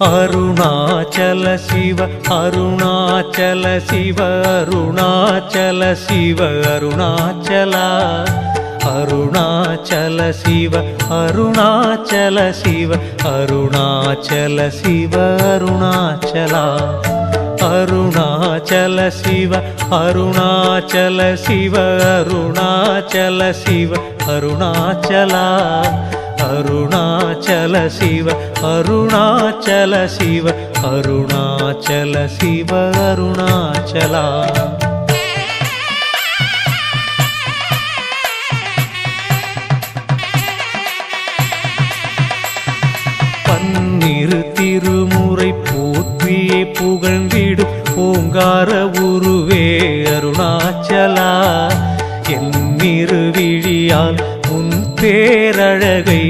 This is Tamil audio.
அருணாச்சல சிவ அருணாச்சல சிவ அருணாச்சல சிவ அருணாச்சலா அருணாச்சல சிவ அருணாச்சல சிவ அருணாச்சல சிவ அருணாச்சலா அருணாச்சல சிவ அருணாச்சல சிவ அருணாச்சல சிவ அருணாச்சலா அருணாச்சல சிவ அருணாச்சல சிவ அருணாச்சல சிவ அருணாச்சலா பன்னிரு திருமுறை போற்றியே புகழ்ந்திடும் ஓங்கார உருவே அருணாச்சலா என் இருவிழியால் உன் பேரழகை